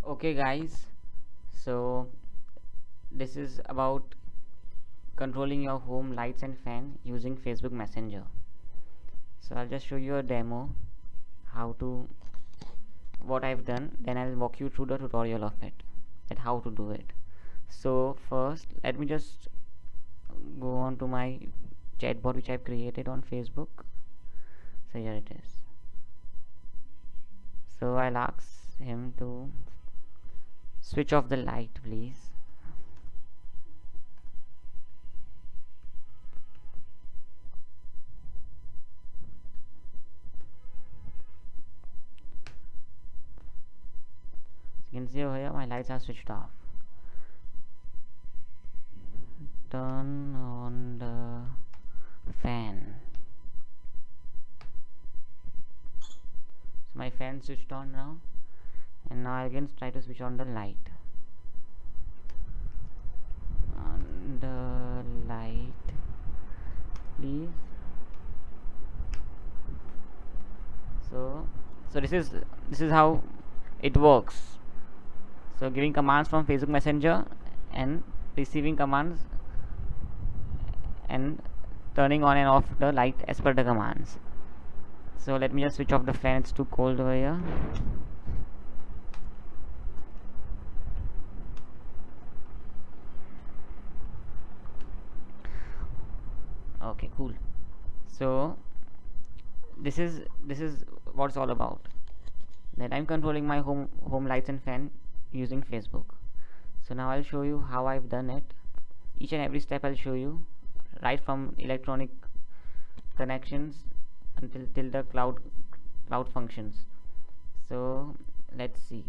Okay guys, so this is about controlling your home lights and fan using Facebook Messenger. So I'll just show you a demo how to what I've done, then I'll walk you through the tutorial of it, that how to do it. So first let me just go on to my chatbot which I've created on Facebook. So here it is. So I'll ask him to switch off the light please. You can see over here my lights are switched off. Turn on the fan. So my fan switched on now, and now I again try to switch on the light. On the light please. So this is how it works. So giving commands from Facebook Messenger and receiving commands and turning on and off the light as per the commands. So let me just switch off the fan, it's too cold over here. Okay, cool. So this is what it's all about, that I'm controlling my home lights and fan using Facebook. So now I'll show you how I've done it. Each and every step I'll show you, right from electronic connections until till the cloud functions. So let's see.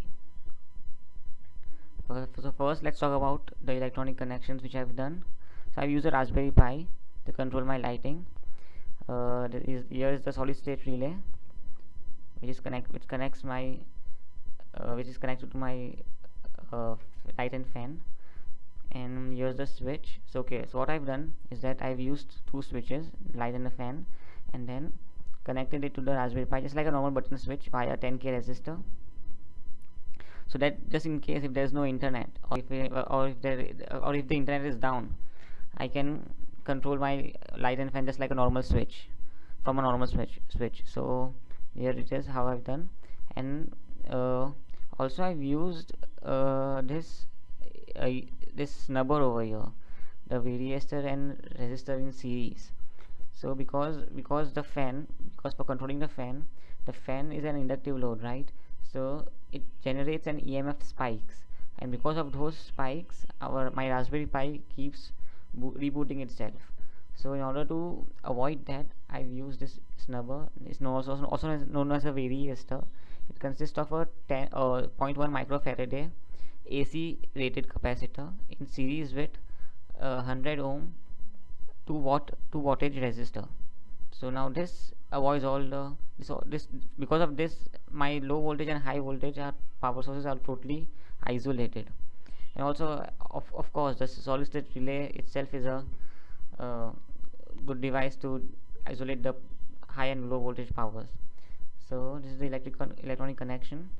So first let's talk about the electronic connections which I've done. So I've used a Raspberry Pi to control my lighting. Here is the solid state relay which connects my which is connected to my light and fan, and here's the switch. So what I've done is that I've used two switches, light and the fan, and then connected it to the Raspberry Pi just like a normal button switch via 10k resistor, so that just in case if there's no internet, or if the internet is down, I can control my light and fan just like a normal switch, from a normal switch. So here it is how I've done. And also I've used this snubber over here, the variostor and resistor in series. So because for controlling the fan is an inductive load, right? So it generates an EMF spikes, and because of those spikes my Raspberry Pi keeps rebooting itself. So in order to avoid that, I've used this snubber. It's also known as a variostor. It consists of a 0.1 microfarad AC rated capacitor in series with 100 ohm 2 wattage resistor. So now this avoids all the this because of this my low voltage and high voltage power sources are totally isolated. And also of course the solid state relay itself is a good device to isolate the high and low voltage powers. So this is the electronic connection.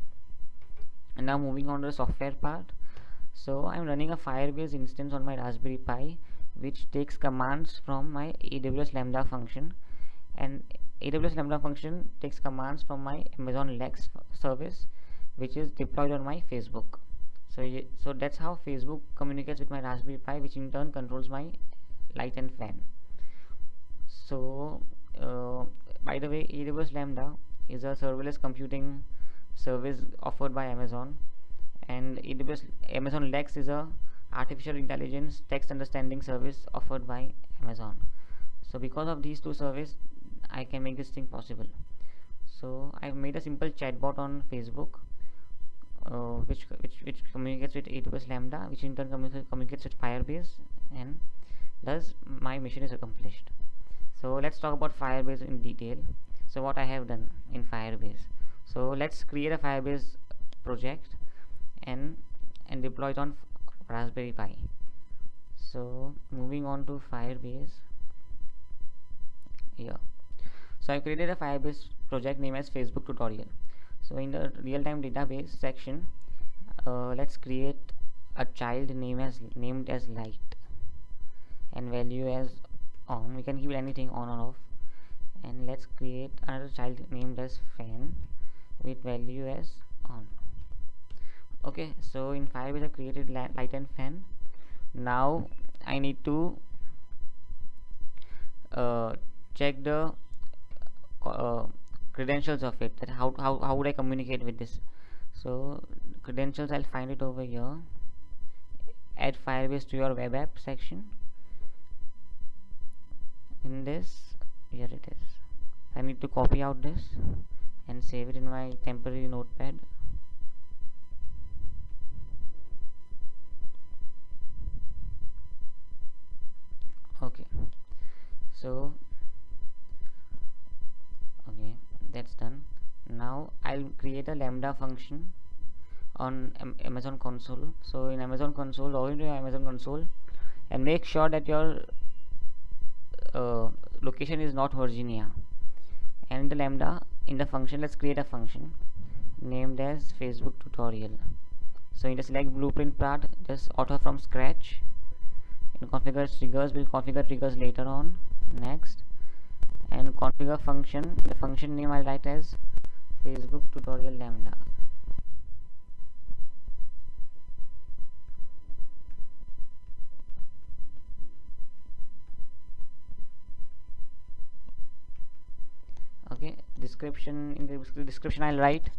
And now moving on to the software part. So I'm running a Firebase instance on my Raspberry Pi which takes commands from my AWS Lambda function, and AWS Lambda function takes commands from my Amazon Lex service which is deployed on my Facebook. So that's how Facebook communicates with my Raspberry Pi, which in turn controls my light and fan. So by the way, AWS Lambda is a serverless computing service offered by Amazon, and Amazon Lex is a artificial intelligence text understanding service offered by Amazon. So because of these two services, I can make this thing possible. So I've made a simple chatbot on Facebook which communicates with AWS Lambda, which in turn communicates with Firebase, and thus my mission is accomplished. So let's talk about Firebase in detail. So what I have done in Firebase. So let's create a Firebase project and deploy it on Raspberry Pi. So moving on to Firebase here. So I created a Firebase project named as Facebook tutorial. So in the real-time database section, let's create a child named as light and value as on. We can keep anything on or off. And let's create another child named as fan with value as on. Okay, so in Firebase I created light and fan. Now I need to check the credentials of it, that how would I communicate with this. So credentials, I'll find it over here. Add Firebase to your web app section. In this, here it is. I need to copy out this and save it in my temporary notepad. Okay, so okay, that's done. Now I'll create a lambda function on Amazon console. So in Amazon console, log into your Amazon console and make sure that your location is not Virginia. And in the lambda, in the function, let's create a function named as Facebook tutorial. So in the select blueprint part, just author from scratch. In configure triggers, we'll configure triggers later on. Next, and configure function. The function name I'll write as Facebook tutorial lambda. Okay, description, in the description I'll write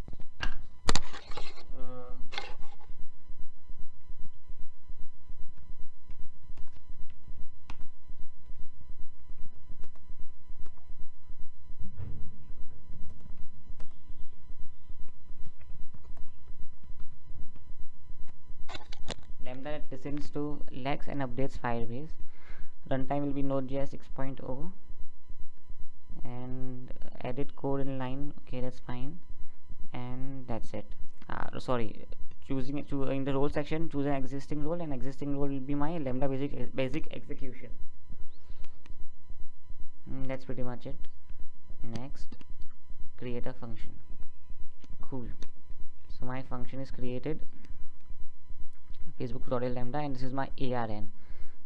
lambda that listens to Lex and updates Firebase. Runtime will be Node.js 6.0 and edit code in line. Okay, that's fine, and that's it. Sorry, choosing it to in the role section, choose an existing role, and existing role will be my lambda basic execution. That's pretty much it. Next, create a function. Cool. So my function is created, Facebook tutorial lambda, and this is my ARN.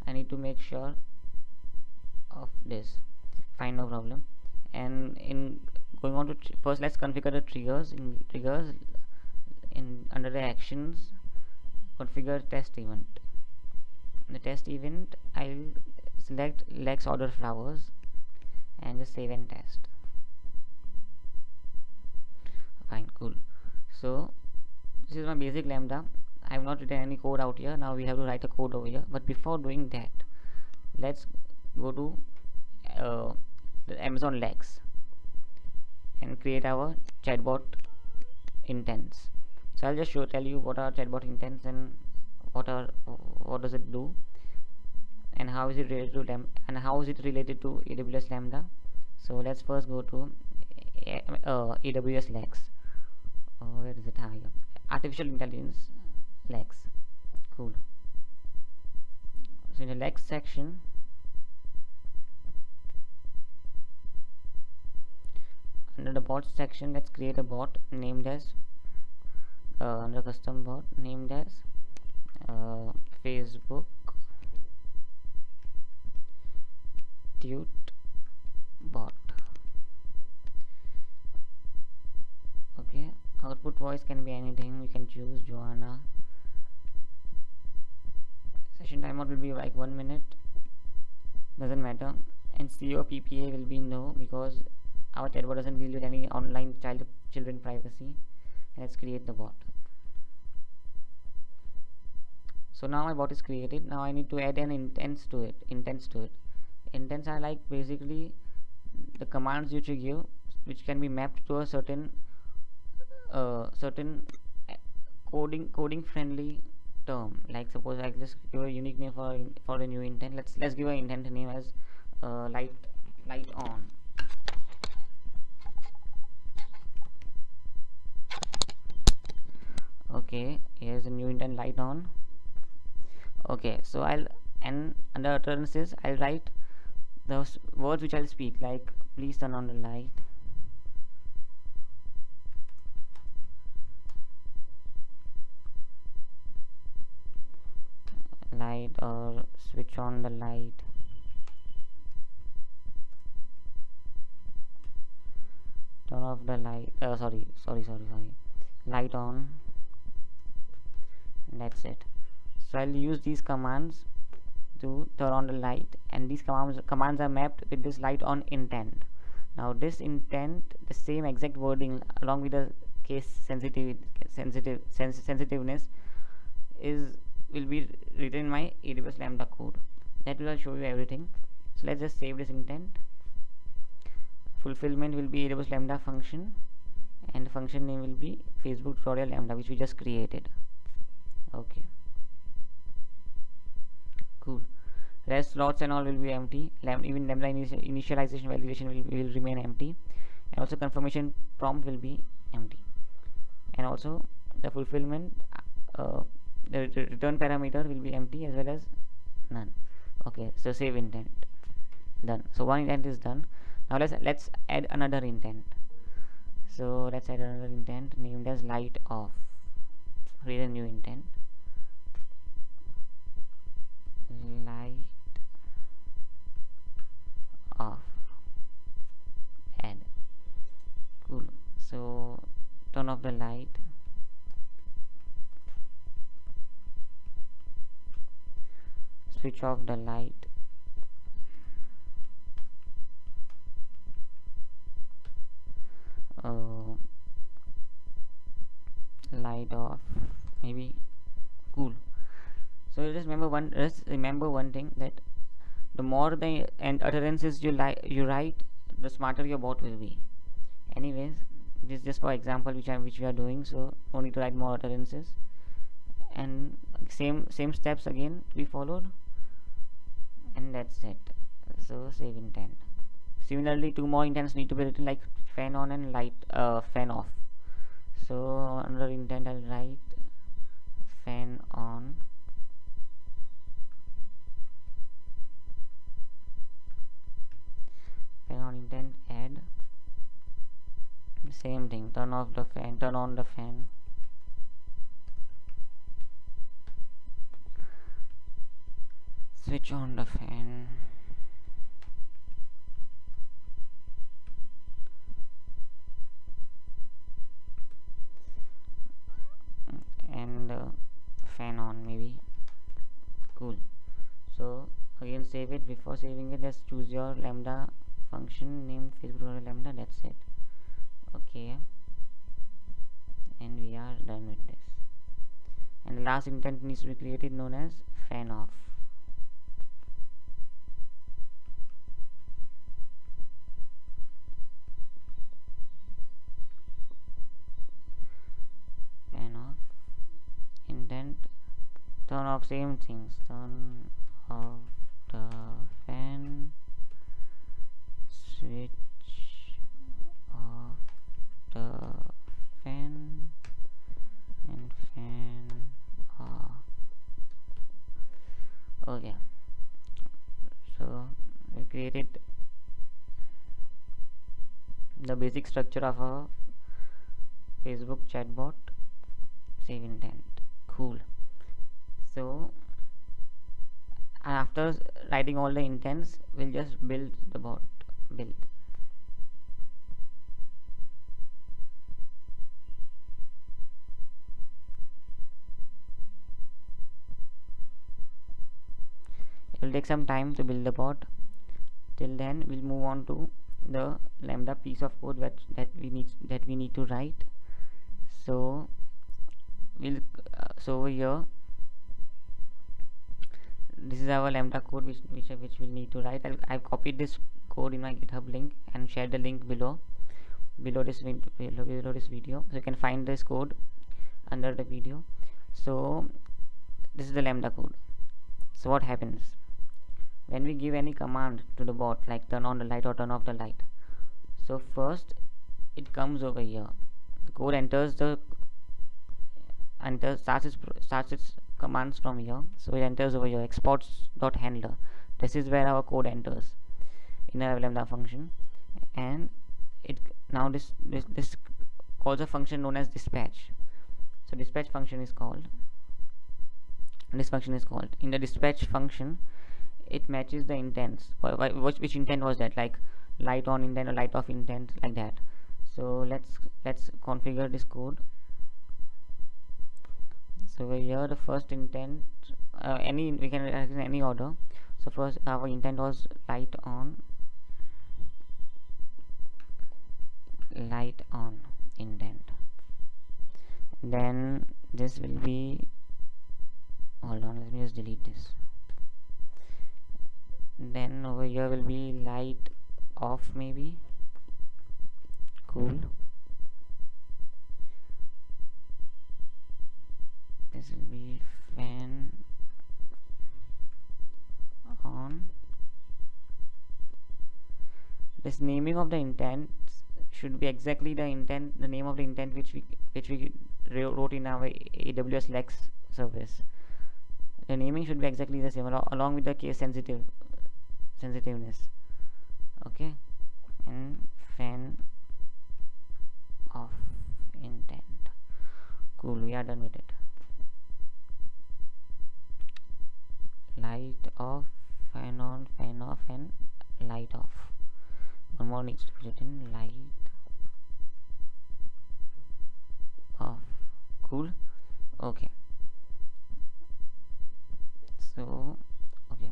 I need to make sure of this. Fine, no problem. And in going on to first, let's configure the triggers. In triggers, in under the actions, configure test event. In the test event, I'll select Lex order flowers and just save and test. Fine, cool. So this is my basic lambda. I have not written any code out here. Now we have to write a code over here. But before doing that, let's go to the Amazon Lex and create our chatbot intents. So I'll just tell you what are chatbot intents and what does it do, and how is it related to AWS Lambda. So let's first go to AWS Lex. Where is it? Here. Artificial intelligence Lex. Cool. So in the Lex section, under the bot section, let's create a bot named as under custom bot named as Facebook tut bot. Okay, output voice can be anything. We can choose Joanna. Session timeout will be like 1 minute, doesn't matter, and COPPA will be no, because our chatbot doesn't deal with any online children privacy. And let's create the bot. So now my bot is created. Now I need to add an intents to it. Intents are like basically the commands which you give, which can be mapped to a certain coding friendly term. Like suppose I just give a unique name for a new intent. Let's give an intent name as light on. Okay, here's a new intent, light on. Okay, so and under utterances I'll write those words which I'll speak, like please turn on the light, light or switch on the light. Turn off the light. Sorry. Light on. That's it. So I'll use these commands to turn on the light, and these commands are mapped with this light on intent. Now this intent, the same exact wording along with the case sensitiveness will be written in my AWS Lambda code. That will show you everything. So let's just save this intent. Fulfillment will be AWS Lambda function, and the function name will be Facebook tutorial Lambda, which we just created. Okay, cool. Rest slots and all will be empty. Even Lambda initialization validation will remain empty, and also confirmation prompt will be empty, and also the fulfillment the return parameter will be empty as well as none. Okay, so save intent, done. So one intent is done. Now let's add another intent. So let's add another intent named as light off. Create a new intent. Light off. Add. Cool. So turn off the light. Switch off the light. Light off, maybe. Cool. So just remember one thing, that the more the utterances you write, the smarter your bot will be. Anyways, this is just for example which we are doing, so no need to write more utterances, and same steps again to be followed, and that's it. So save intent. Similarly, two more intents need to be written, like fan on and light fan off. So another intent I'll write fan on. Fan on intent, add. Same thing, turn off the fan, turn on the fan. Switch on the fan. And fan on, maybe. Cool. So again save it. Before saving it, just choose your Lambda function named Facebook Lambda. That's it. Okay, and we are done with this. And the last intent needs to be created, known as fan off. Fan off intent. Turn off, same things. Turn off the fan. Switch off the fan and fan off. Okay, so we created the basic structure of a Facebook chatbot. Save intent. Cool. So after writing all the intents, we'll just build the bot. Build. It will take some time to build the bot. Till then, we'll move on to the Lambda piece of code that we need to write. So so over here, this is our Lambda code which we'll need to write. I've copied this code in my GitHub link and shared the link below this video, so you can find this code under the video. So this is the Lambda code. So what happens when we give any command to the bot, like turn on the light or turn off the light? So first it comes over here, the code starts its commands from here. So it enters over here, exports.handler. This is where our code enters in our Lambda function, and this calls a function known as dispatch. So dispatch function is called, this function is called. In the dispatch function, it matches the intents. Which intent was that, like light on intent or light off intent, like that. So let's configure this code. So here the first intent, any we can write in any order. So first our intent was light on intent. Then this will be, hold on, let me just delete this. Then over here will be light off, maybe. Cool. This will be fan on. This naming of the intent should be exactly the name of the intent which we wrote in our AWS Lex service. The naming should be exactly the same, along with the case sensitiveness. Okay, and fan off intent. Cool, we are done with it. Light off, fan on, fan off, and light off. One more needs to be written, light off. Cool. Okay. So okay.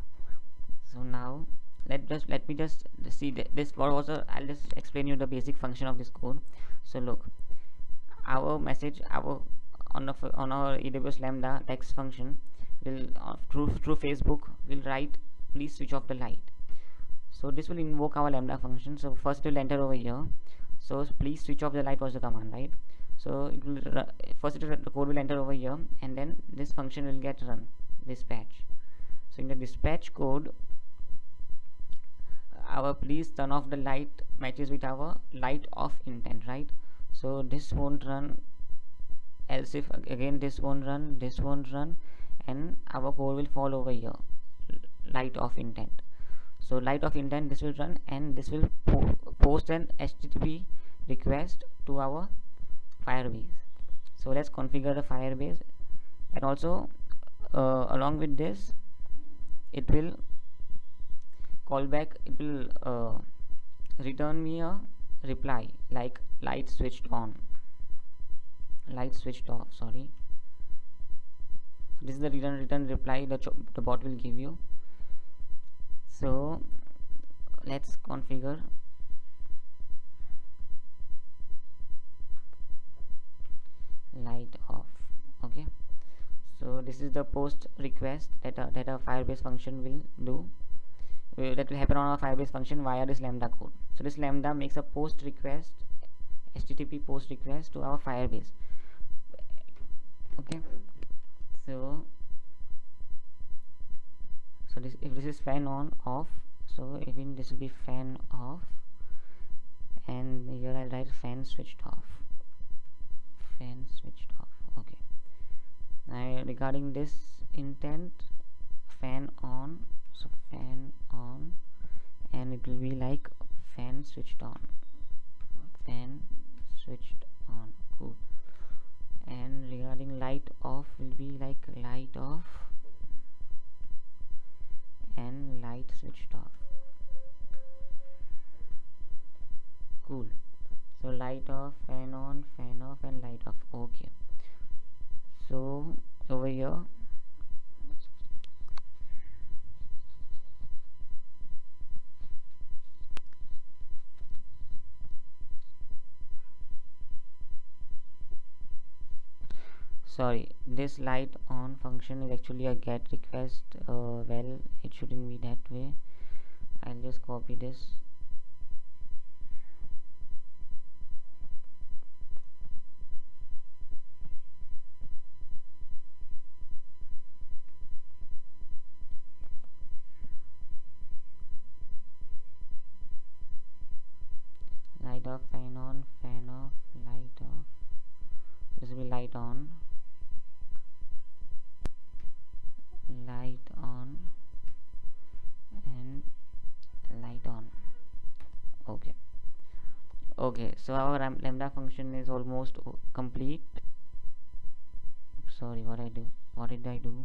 So now let me just see this. What was I'll just explain you the basic function of this code. So look, our message, our on our AWS Lambda text function will through Facebook will write, please switch off the light. So this will invoke our Lambda function. So first it will enter over here. So please switch off the light was the command, right? So it will the code will enter over here, and then this function will get run, dispatch. So in the dispatch code, our please turn off the light matches with our light off intent, right? So this won't run, else if again this won't run, and our code will fall over here, light off intent. So light off intent, this will run, and this will post an HTTP request to our Firebase. So let's configure the Firebase, and also along with this, it will call back, it will return me a reply like light switched on, light switched off, sorry. So this is the return reply the bot will give you. So let's configure light off. Okay, so this is the post request that a Firebase function will do, that will happen on our Firebase function via this Lambda code. So this Lambda makes a post request, HTTP post request to our Firebase. Okay, so this, if this is fan on off, so even this will be fan off, and here I'll write fan switched off, fan switched off. Okay, now regarding this intent, fan on, so fan on, and it will be like fan switched on, fan switched on. Cool. And regarding light off will be like light off and light switched off. Cool. So light off, fan on, fan off, and light off. Okay, so over here sorry, this light on function is actually a get request. Well, it shouldn't be that way. I'll just copy this. Light off, fan on, fan off, light off. This will be light on, light on, and light on. Okay, okay, so our Lambda function is almost complete. Sorry, what did I do?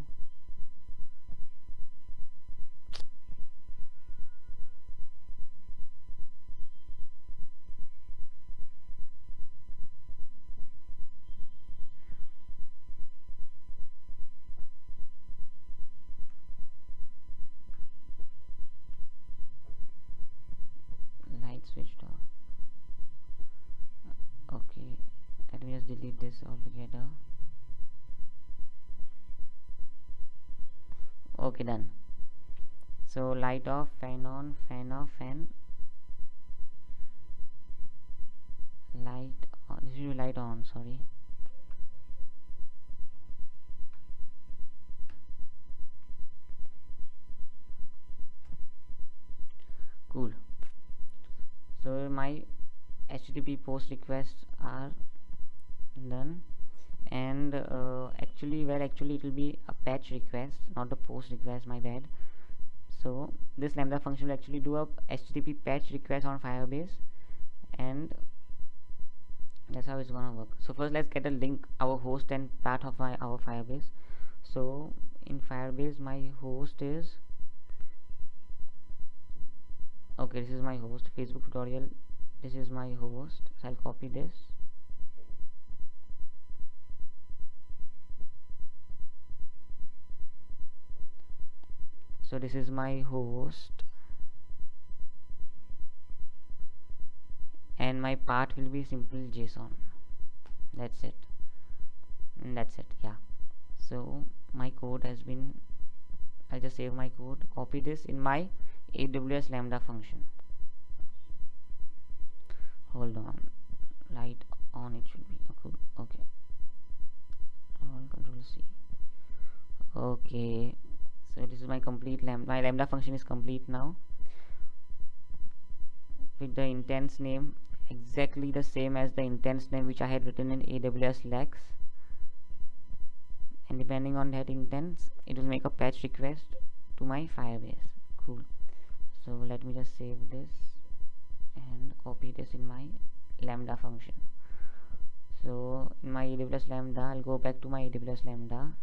delete this altogether. Okay, done. So light off, fan on, fan off, fan, light on. This should be light on, sorry. Cool. So my HTTP post requests are done, and actually it will be a patch request, not a post request, my bad. So this lambda function will actually do a HTTP patch request on Firebase, and that's how it's gonna work. So first let's get a link, our host and path of our Firebase. So in Firebase my host is, okay, this is my host, Facebook tutorial, this is my host. So I'll copy this, so this is my host, and my path will be simple JSON. That's it, and that's it. Yeah, so my code has been, I'll just save my code, copy this in my AWS Lambda function. Hold on, light on, it should be cool. Okay, Control C. Okay, so this is my complete my lambda function is complete now, with the instance name exactly the same as the instance name which I had written in AWS Lex, and depending on that instance it will make a patch request to my Firebase. Cool. So let me just save this and copy this in my lambda function. So in my AWS Lambda, I'll go back to my AWS Lambda,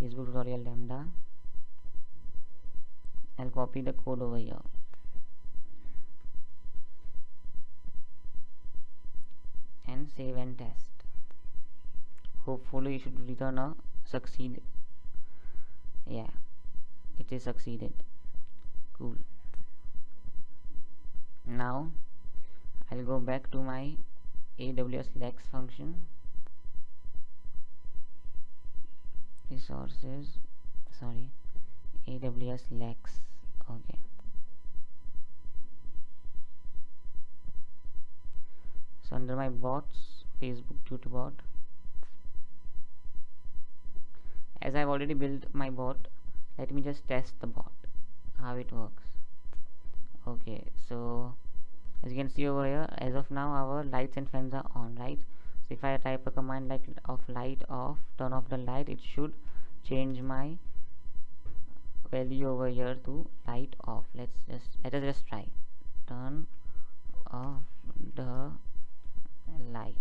Facebook tutorial lambda. I'll copy the code over here, and save and test. Hopefully it should return a succeed. Yeah, it is succeeded. Cool. Now I'll go back to my AWS Lex function, resources, sorry, AWS Lex. Okay, so under my bots, Facebook tutbot, as I've already built my bot, let me just test the bot, how it works. Okay, so as you can see over here, as of now our lights and fans are on, right? So if I type a command like of light off, turn off the light, it should change my value over here to light off. Let us just try. Turn off the light.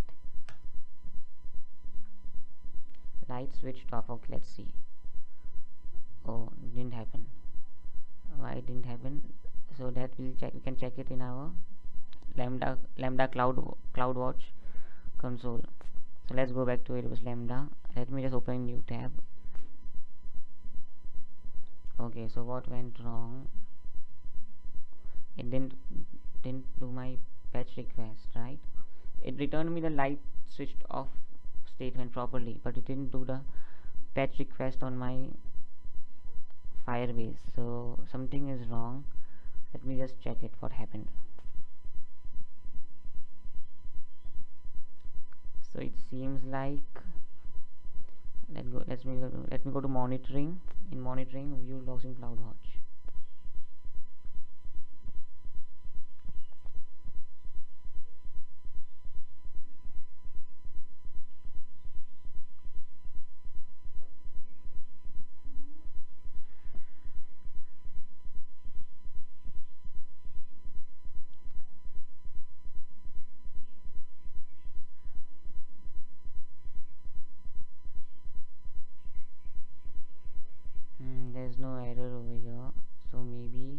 Light switched off. Okay, let's see. Oh, didn't happen. Why it didn't happen? So that we'll check. We can check it in our Lambda CloudWatch console. So let's go back to AWS Lambda. Let me just open a new tab. Okay, so what went wrong? It didn't do my patch request, right? It returned me the light switched off statement properly, but it didn't do the patch request on my Firebase. So something is wrong. Let me just check it, what happened. So it seems like, let me go to monitoring. In monitoring, view logs in CloudWatch. There's no error over here, so maybe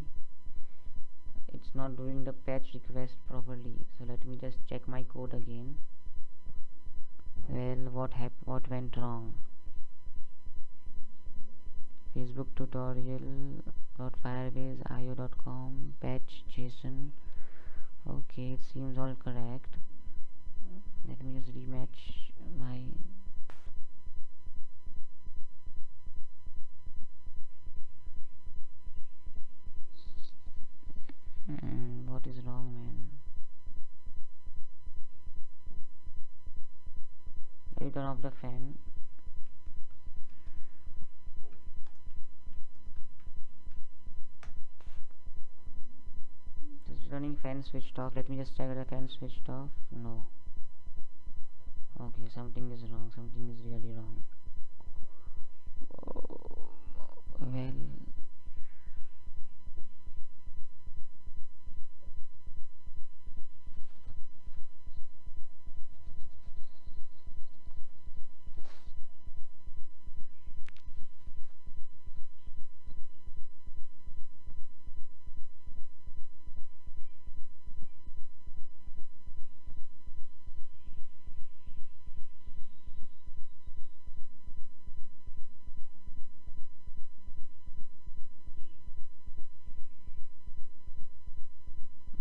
it's not doing the patch request properly. So let me just check my code again. Well, what went wrong? Facebook tutorial facebook.com patch JSON. Okay, it seems all correct. Let me just rematch my what is wrong, man? Let me turn off the fan. Just running fan switched off. Let me just check the fan switched off. No. Okay, something is wrong. Something is really wrong. Well,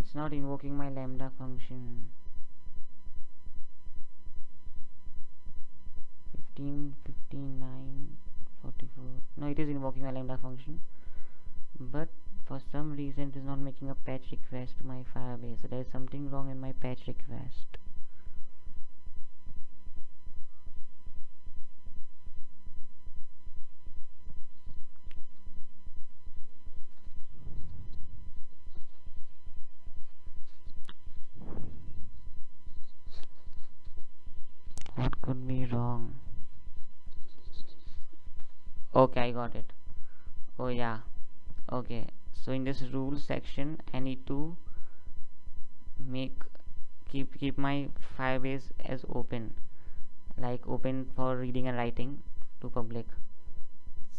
it's not invoking my lambda function. 15, 59, 44. No, it is invoking my lambda function, but for some reason it is not making a patch request to my Firebase. So there is something wrong in my patch request. What could be wrong? Okay, I got it. Oh yeah. Okay, so in this rules section I need to make keep my Firebase as open, like open for reading and writing to public.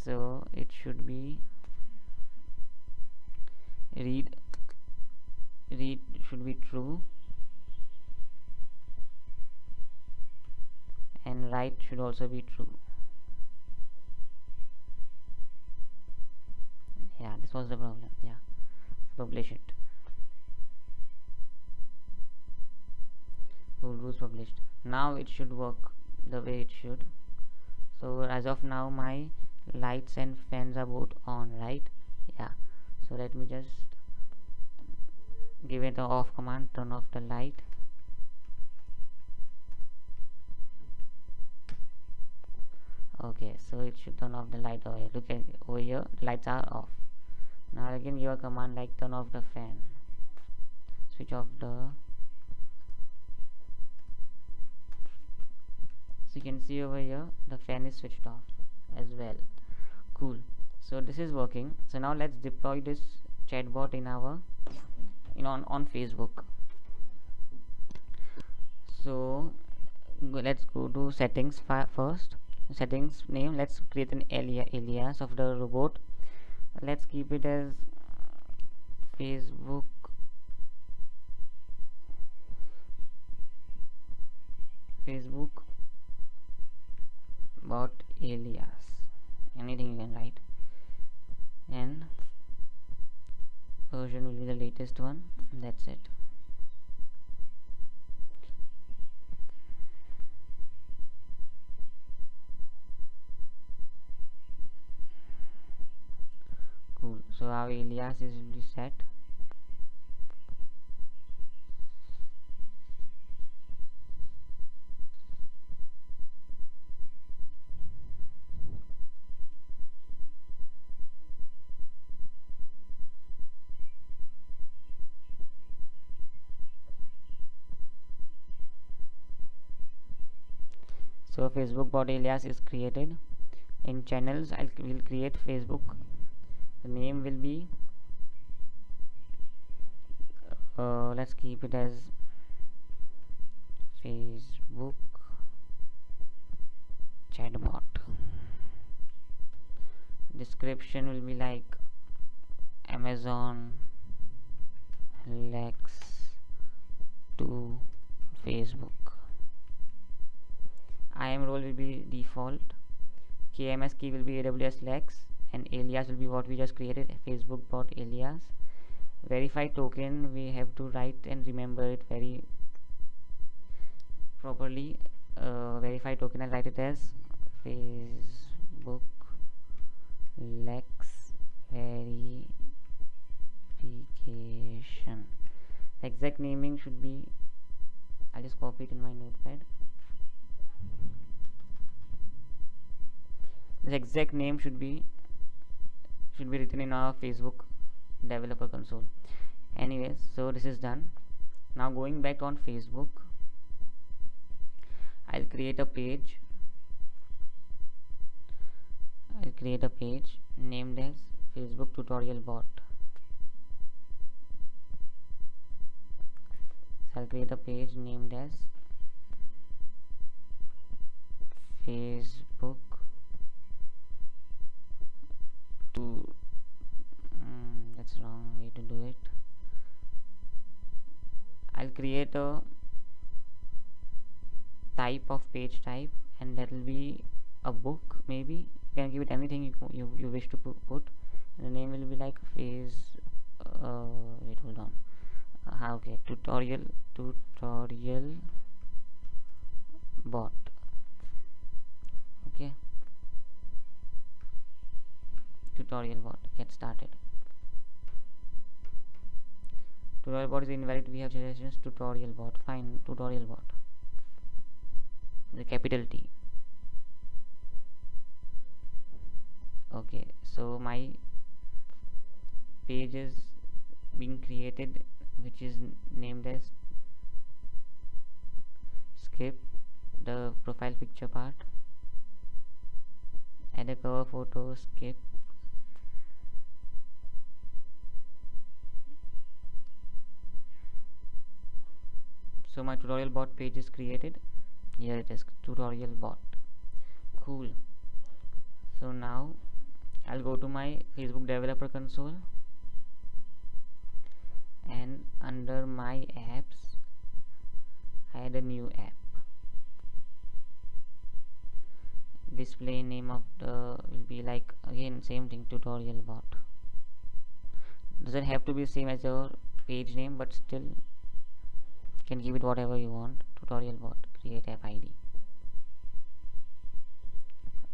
So it should be read should be true, and write should also be true. Yeah, this was the problem. Yeah, publish it. Rules published. Now it should work the way it should. So as of now my lights and fans are both on, right? Yeah, so let me just give it the off command, turn off the light. Okay, so it should turn off the light over here. Look at over here, the lights are off. Now again give a command like turn off the fan, switch off the, so you can see over here the fan is switched off as well. Cool, so this is working. So now let's deploy this chatbot in our on Facebook. So let's go to settings first. Settings name, let's create an alias of the robot. Let's keep it as Facebook bot alias, anything you can write, and version will be the latest one. That's it. Cool, so our alias is really set. So Facebook bot alias is created. In channels will create Facebook. The name will be let's keep it as Facebook chatbot. Description will be like Amazon Lex to Facebook. IAM role will be default. KMS key will be AWS Lex, and alias will be what we just created, Facebook bot alias. verify token, we have to write and remember it very properly. Verify token, I'll write it as Facebook Lex verification. The exact naming should be, I'll just copy it in my notepad. The exact name should be written in our Facebook developer console. Anyways, so this is done. Now going back on Facebook, I'll create a page. Named as Facebook tutorial bot. So I'll create a page named as Facebook that's wrong way to do it. I'll create a type of page type, and that will be a book. Maybe you can give it anything you wish to put, and the name will be like wait, hold on. Okay, tutorial bot. Okay, tutorial bot, get started. Tutorial bot is invalid, we have suggestions. Tutorial bot, fine. Tutorial bot, the capital T. Okay, so my page is being created, which is named as skip the profile picture part, add a cover photo, skip. So my tutorial bot page is created. Here it is, tutorial bot. Cool. So now I'll go to my Facebook developer console, and under my apps add a new app. Display name of the will be like, again same thing, tutorial bot. Doesn't have to be same as your page name, but still you can give it whatever you want. Tutorial bot, create app ID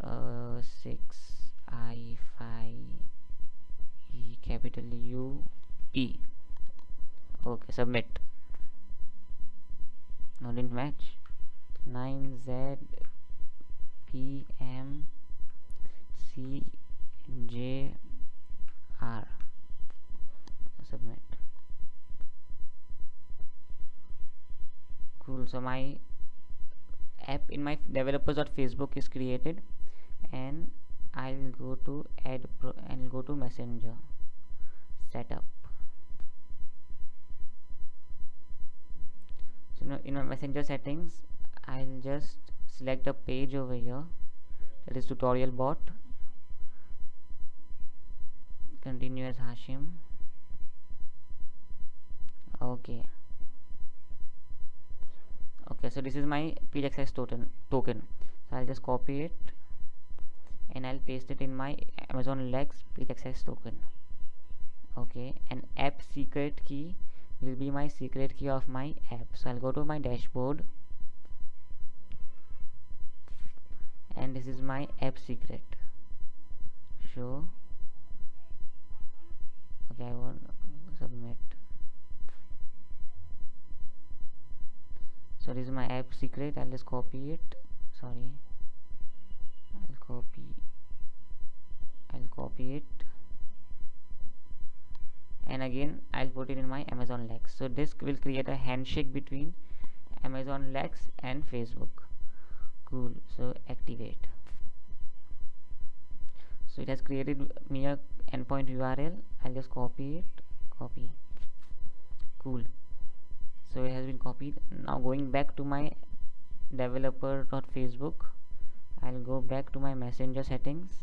6I5E capital UE. Okay, submit. No, didn't match. 9ZPMCJR. Submit. Cool. So my app in my developers.facebook is created, and I'll go to and go to Messenger setup. So now in my Messenger settings, I'll just select a page over here, that is tutorial bot. Continue as Hashim. Okay, so this is my page access token. So I'll just copy it and I'll paste it in my Amazon Lex page access token. Okay, and app secret key will be my secret key of my app. So I'll go to my dashboard, and this is my app secret. Show. Okay, I want submit. So this is my app secret. I'll just copy it. Sorry, I'll copy it, and again I'll put it in my Amazon Lex. So this will create a handshake between Amazon Lex and Facebook. Cool. So activate. So it has created me a endpoint URL. I'll just copy it. Cool. So it has been copied. Now going back to my developer.facebook, I'll go back to my Messenger settings,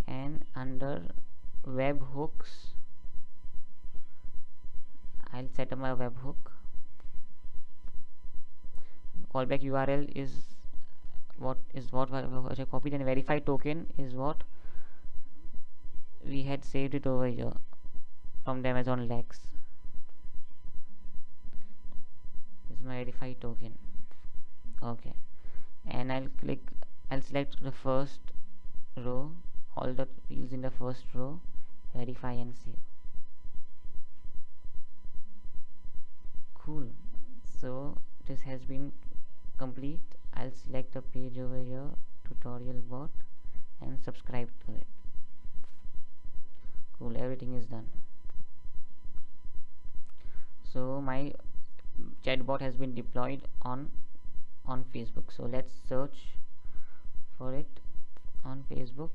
and under webhooks I'll set up my webhook. Callback URL is what I copied, and verify token is what we had saved it over here from the Amazon Lex. This is my verify token. Okay, and I'll select the first row, all the fields in the first row, verify and save. Cool. So this has been complete. I'll select the page over here, tutorial bot, and subscribe to it. Cool, everything is done. So my chatbot has been deployed on Facebook. So let's search for it on Facebook.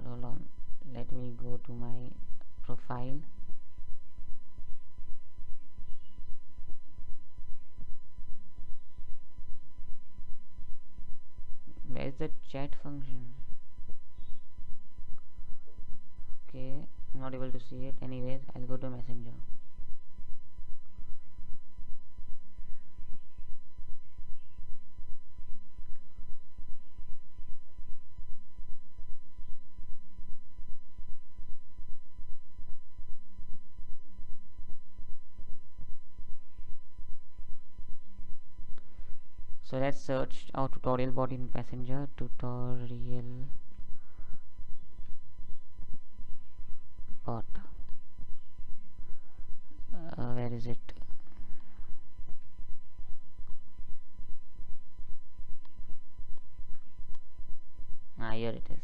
Hold on, let me go to my profile. Where's the chat function? Okay, I'm not able to see it. Anyways, I'll go to Messenger. So let's search our tutorial bot in Messenger. Tutorial bot. Where is it? Here it is.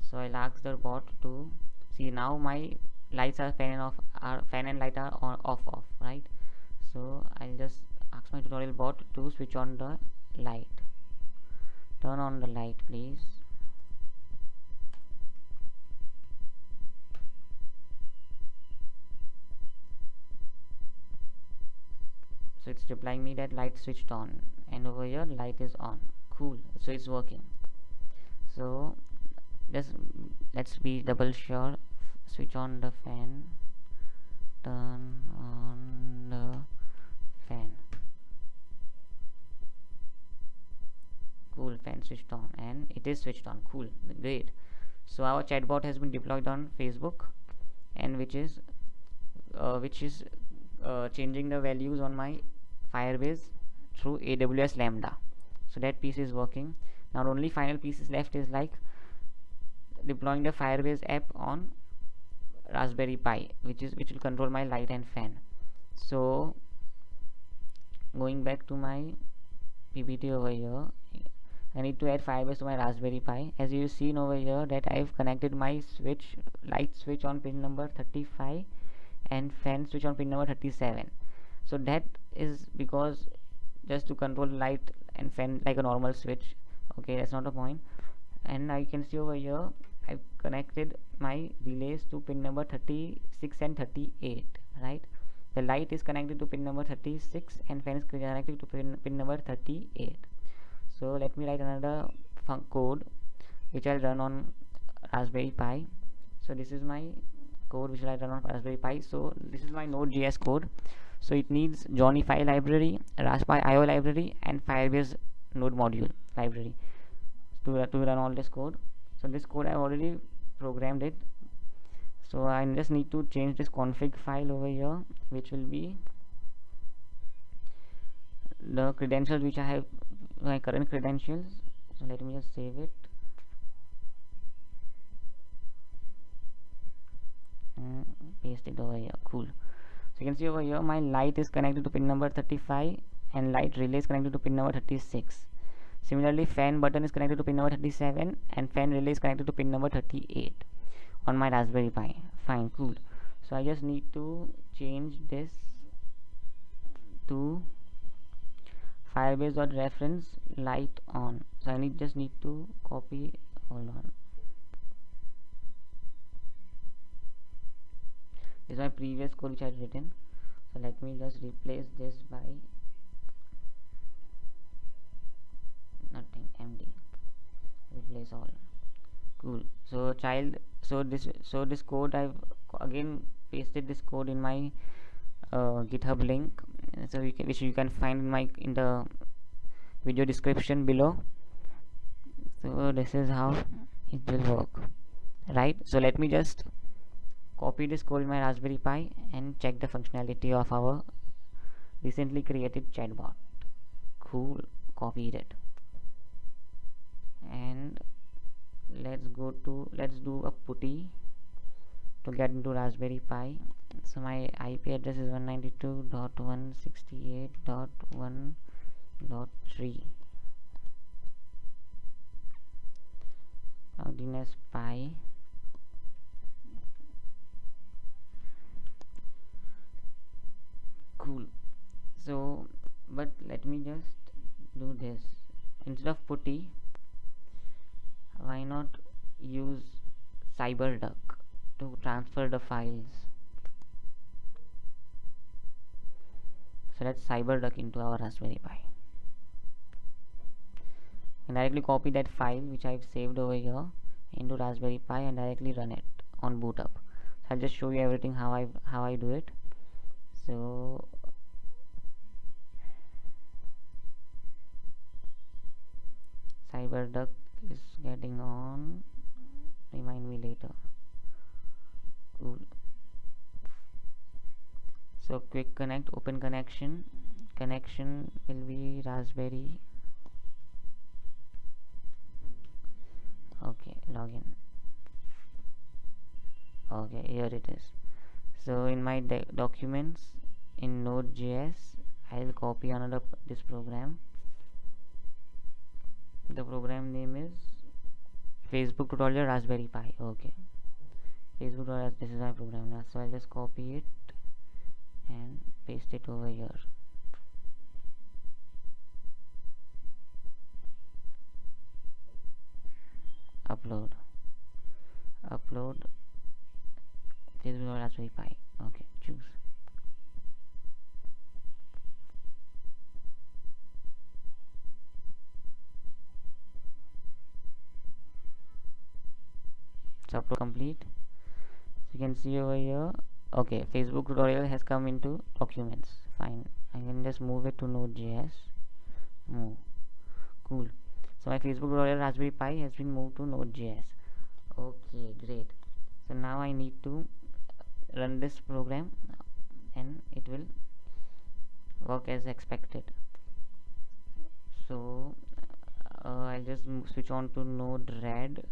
So I'll ask the bot to see. Now my lights are fan and light are on, off, right? So I'll just ask my tutorial bot to switch on the light. Turn on the light, please. So it's replying me that light switched on, and over here light is on. Cool, so it's working. So let's be double sure. Switch on the fan, turn on the fan. Cool, fan switched on, and it is switched on. Cool, great. So our chatbot has been deployed on Facebook, and which is changing the values on my Firebase through AWS Lambda. So that piece is working. Now only final piece is left is like deploying the Firebase app on Raspberry Pi, which will control my light and fan. So going back to my PPT over here, I need to add Firebase to my Raspberry Pi. As you seen over here that I've connected my light switch on pin number 35 and fan switch on pin number 37. So that is because just to control light and fan like a normal switch. Okay, that's not a point. And now you can see over here I've connected my relays to pin number 36 and 38, right? The light is connected to pin number 36 and fan is connected to pin number 38. So let me write another code which I'll run on Raspberry Pi. So this is my code which I'll run on Raspberry Pi. So this is my Node.js code. So it needs Johnify library, Raspberry IO library, and Firebase node module library to run all this code. So this code I've already programmed it. So I just need to change this config file over here, which will be the credentials which I have, my current credentials. So let me just save it and paste it over here. Cool. So you can see over here my light is connected to pin number 35 and light relay is connected to pin number 36. Similarly, fan button is connected to pin number 37 and fan relay is connected to pin number 38 on my Raspberry Pi. Fine, cool. So I just need to change this to Firebase.reference light on. So I just need to copy. Hold on. This is my previous code which I had written. So let me just replace this by nothing, empty, replace all. Cool. So child, so this code I've again pasted this code in my GitHub link, so which you can find in the video description below. So this is how it will work, right? So let me just copy this code in my Raspberry Pi and check the functionality of our recently created chatbot. Cool, copied it, and let's do a putty to get into Raspberry Pi. So my IP address is 192.168.1.3. Loudiness Pi. Cool. So, but let me just do this. Instead of putty, why not use CyberDuck to transfer the files? So let's CyberDuck into our Raspberry Pi and directly copy that file which I've saved over here into Raspberry Pi and directly run it on boot up. So I'll just show you everything how I do it. So CyberDuck is getting on. Remind me later. Cool. So quick connect, open connection. Connection will be Raspberry. Okay, login. Okay, here it is. So in my documents in Node.js, I'll copy this program. The program name is Facebook tutorial Raspberry Pi. Okay, Facebook tutorial. This is my program now. So I'll just copy it and paste it over here. Upload Facebook Raspberry Pi. Okay, choose. So upload complete. So you can see over here. Okay, Facebook tutorial has come into documents. Fine, I can just move it to Node.js. Move. Cool. So my Facebook tutorial Raspberry Pi has been moved to Node.js. Okay, great. So now I need to run this program and it will work as expected. So I'll just switch on to Node-RED.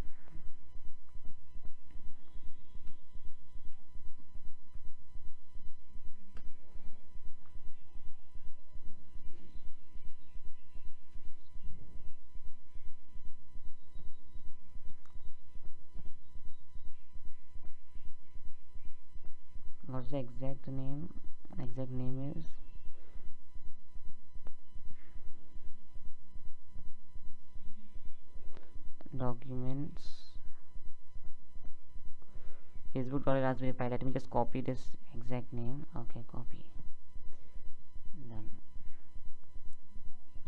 What's the exact name? Exact name is documents Facebook tutorial Raspberry Pi. Let me just copy this exact name. Okay, copy, done,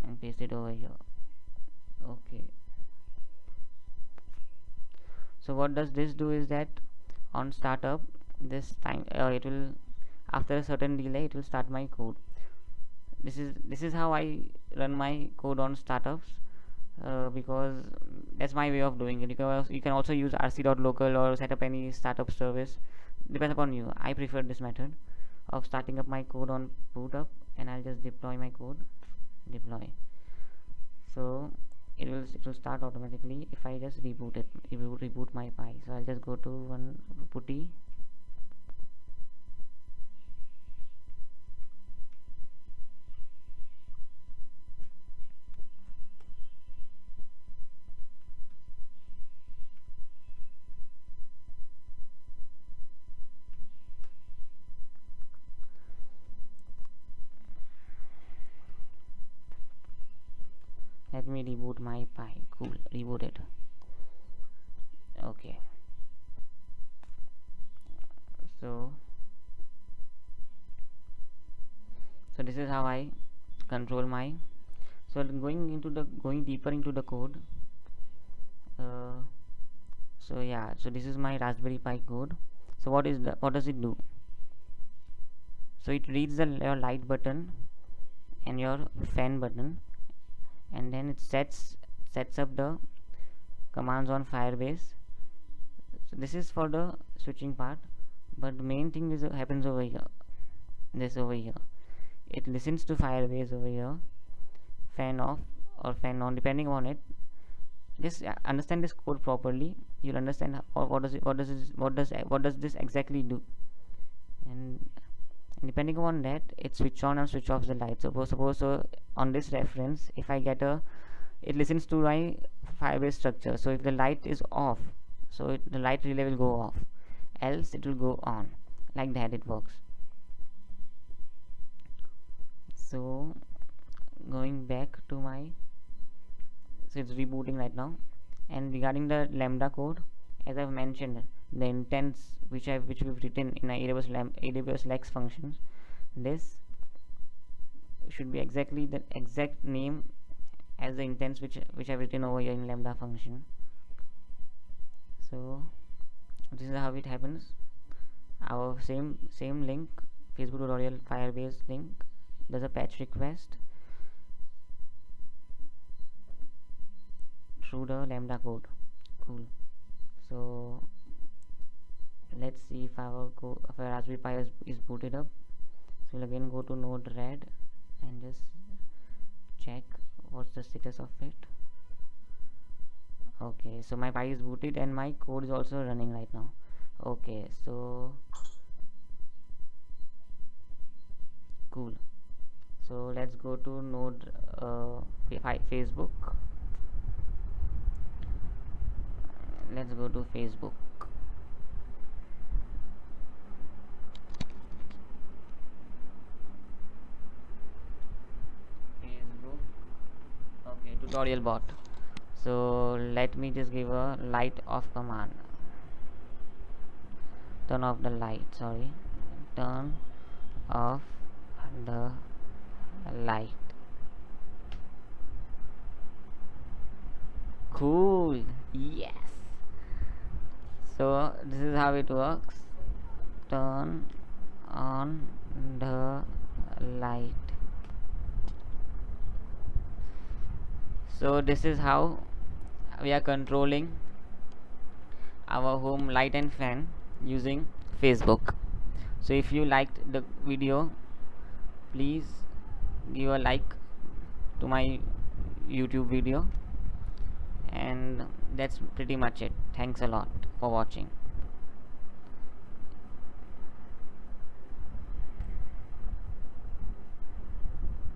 and paste it over here. Okay, so what does this do is that on startup, this time it will, after a certain delay, it will start my code. This is how I run my code on startups, because that's my way of doing it. You can also use rc.local or set up any startup service, depends upon you. I prefer this method of starting up my code on boot up, and I'll just deploy my code. Deploy. So it will start automatically if I just reboot my Pi. So I'll just go to one putty. Let me reboot my Pi. Cool, reboot it. Okay, so this is how I control my. So going deeper into the code. uh, so yeah, so this is my Raspberry Pi code. So what does it do? So it reads your light button and your fan button, and then it sets up the commands on Firebase. So this is for the switching part, but the main thing is happens over here. This over here, it listens to Firebase over here, fan off or fan on depending on it. Just understand this code properly. You'll understand what does this exactly do, and depending on that, it switch on and switch off the light. Suppose so on this reference, if I get a, it listens to my Firebase structure. So if the light is off, so the light relay will go off, else it will go on. Like that it works. So going back to my, so it's rebooting right now. And regarding the Lambda code, as I've mentioned, the intents which we've written in AWS Lex functions, this should be exactly the exact name as the intents which I've written over here in Lambda function. So this is how it happens. Our same link, Facebook tutorial Firebase link, does a patch request through the Lambda code. Cool. So let's see if our Raspberry Pi is booted up. So we'll again go to Node-RED and just check what's the status of it. Okay, so my Pi is booted and my code is also running right now. Okay, so cool. So let's go to Node Facebook. Let's go to Facebook. Okay, tutorial bot. So let me just give a light off command. Turn off the light, sorry. Turn off the light. Cool. Yes. So this is how it works. Turn on the light. So this is how we are controlling our home light and fan using Facebook. So if you liked the video, please give a like to my YouTube video, and that's pretty much it. Thanks a lot for watching.